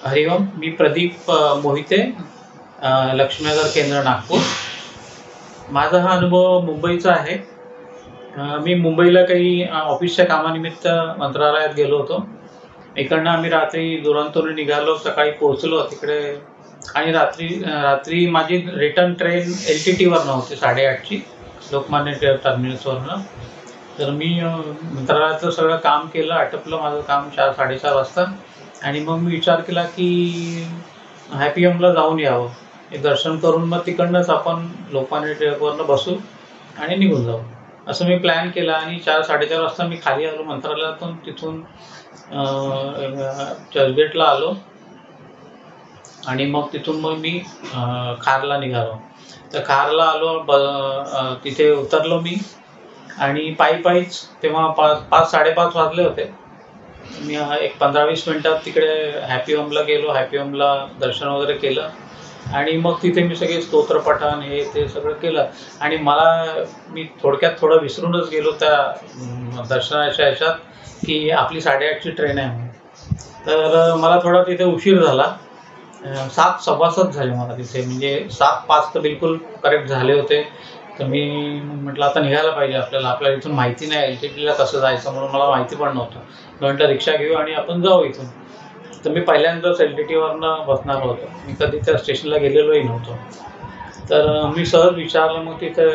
हरिओम, मी प्रदीप मोहिते, लक्ष्मीनगर केंद्र नागपूर। माझा हा अनुभव मुंबईचा आहे। मी मुंबईला काही ऑफिसच्या कामानिमित्त मंत्रालयात गेलो होतो। इकडनं आम्ही रात्री दुरांतोने निघालो, सकाळी पोहोचलो तिकडे आणि रात्री माझी रिटर्न ट्रेन LTTवर नव्हती 8:30ची, लोकमान्य टिळक टर्मिनसवरनं। तर मी मंत्रालयातलं सगळं काम केलं, आटपलं माझं काम 4-4:30 वाजता आणि मग मी विचार केला की हॅपी होमला जाऊन यावं, हे दर्शन करून मग तिकडनंच आपण लोकमान्य टिळकवरनं बसू आणि निघून जाऊ, असं मी प्लॅन केला। आणि 4-4:30 वाजता मी खाली आलो मंत्रालयातून। तिथून चर्चगेटला आलो आणि मग तिथून मग मी खारला निघालो। तर खारला आलो, तिथे उतरलो मी आणि पायीच तेव्हा 5-5:30 वाजले होते। मी एक 15-20 मिनिटात तिकडे हॅपी होमला गेलो, हॅपी होमला दर्शन वगैरे केलं आणि मग तिथे मी सगळे स्तोत्रपठण हे ते सगळं केलं। आणि मी थोडक्यात थोडं विसरूनच गेलो त्या दर्शनाच्या ह्याच्यात की आपली 8:30ची ट्रेन आहे म्हणून। तर मला थोडा तिथे उशीर झाला, 7:15 झाले मला तिथे, म्हणजे 7:05 तर बिलकुल करेक्ट झाले होते। तर मी म्हटलं आता निघायला पाहिजे आपल्याला इथून माहिती नाही LTTला कसं जायचं, म्हणून मला माहिती पण नव्हतं। म्हटलं रिक्षा घेऊ आणि आपण जाऊ इथून। तर मी पहिल्यांदाच LTTवरनं बसणार होतो, मी कधी त्या स्टेशनला गेलेलोही नव्हतो। तर मी सहज विचारलं, मग तिथे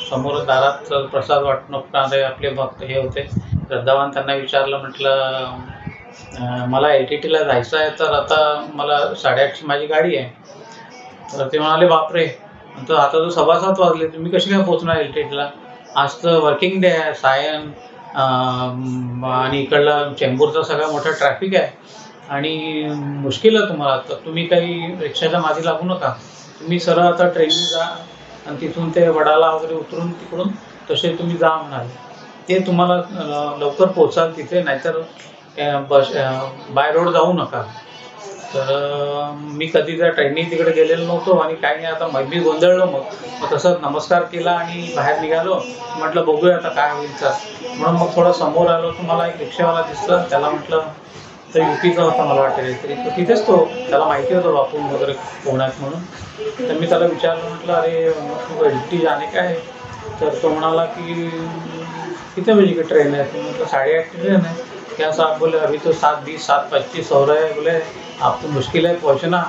समोर दारात प्रसाद वाटणारे आपले भक्त हे होते श्रद्धावान, त्यांना विचारलं, म्हटलं मला LTTला जायचं आहे, तर आता मला 8:30ची माझी गाडी आहे। तर ते म्हणाले बापरे, तर आता तर 7:15 वाजले, तुम्ही कशी काय पोहोचणार LTTला? आज तर वर्किंग डे आहे, सायन आणि इकडला चेंबूरचा सगळा मोठा ट्रॅफिक आहे आणि मुश्किल आहे तुम्हाला, तर तुम्ही काही रिक्षाच्या मागे लागू नका, तुम्ही सरळ आता ट्रेनने जा आणि तिथून ते वडाला वगैरे उतरून तिकडून तसे तुम्ही जा म्हणाले, ते तुम्हाला लवकर पोचाल तिथे, नाहीतर बाय रोड जाऊ नका। तर मी कधी त्या ट्रेननी तिकडे गेलेलो नव्हतो आणि काही नाही, आता मी गोंधळलो। मग तसंच नमस्कार केला आणि बाहेर निघालो। म्हटलं बघूया आता काय होईल तर, म्हणून मग थोडं समोर आलो तर मला एक रिक्षावाला दिसला, त्याला म्हटलं, तर UPचा होता मला वाटेल तरी, तर तिथेच त्याला माहिती होतं बापू वगैरे पुण्यात म्हणून। तर मी त्याला विचारलं, म्हटलं अरे तू LTT जाणे काय? तर तो म्हणाला की कितने बजे की ट्रेन है? तो मतलब 8:30 ट्रेन है। क्या साहब? बोले अभी तो 7:20 7:25 हो रहा है, बोले आप तो मुश्किल है पहुँचना,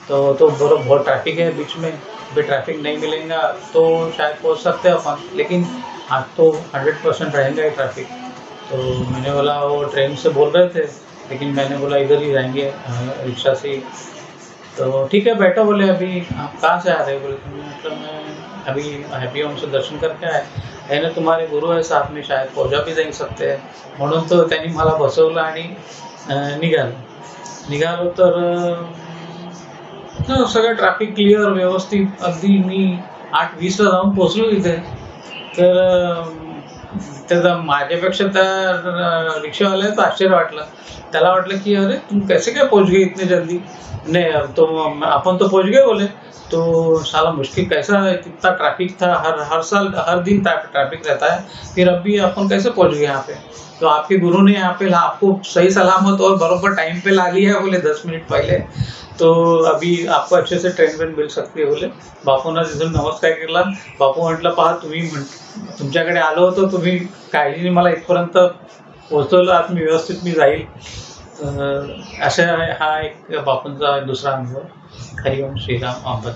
तो बहुत ट्रैफिक है बीच में, अभी ट्रैफिक नहीं मिलेगा तो शायद पहुँच सकते हैं अपन, लेकिन आज तो 100% रहेगा ही ट्रैफिक। तो मैंने बोला वो ट्रेन से बोल रहे थे, लेकिन मैंने बोला इधर ही जाएंगे रिक्शा से ही। तो ठीक है बैठो, बोले अभी आप कहाँ से आ रहे? बोले मतलब मैं अभी हॅपी होम से दर्शन करके आए है ना, तुम्हारे गुरु है साथ में, शायद पहुँचा भी नहीं सकते हैं, म्हणून तो त्यांनी मला बसवलं आणि निघालो। तर सगळं ट्रॅफिक क्लिअर व्यवस्थित, अगदी मी 8:20ला जाऊन पोहोचलो तिथे। तर माझ्यापेक्षा त्या रिक्षावाल्याचं आश्चर्य वाटलं, त्याला वाटलं की अरे तुम कैसे क्या पहुँच गए इतने जल्दी? नहीं तो अपन तो पहुँच गए, बोले तो साला मुश्किल कैसा है, कितना ट्रैफिक था, हर दिन ट्रैफिक रहता है, फिर अभी अपन कैसे पहुँच गए यहाँ पे? तो आपके गुरु ने यहाँ पे आपको सही सलामत और बराबर टाइम पे ला लिया है, बोले 10 मिनट पहले, तो अभी आपको अच्छे से ट्रेन वेन मिल सकते, बोले। बापूंना तिथून नमस्कार केला। बापू म्हटलं पहा, तुम्ही तुमच्याकडे आलो होतो, तुम्ही काळजीने मला इथपर्यंत पोहोचवलं, आज मी व्यवस्थित जाईल। असा हा एक बापूंचा दुसरा अनुभव। हरिओम श्रीराम अंबत।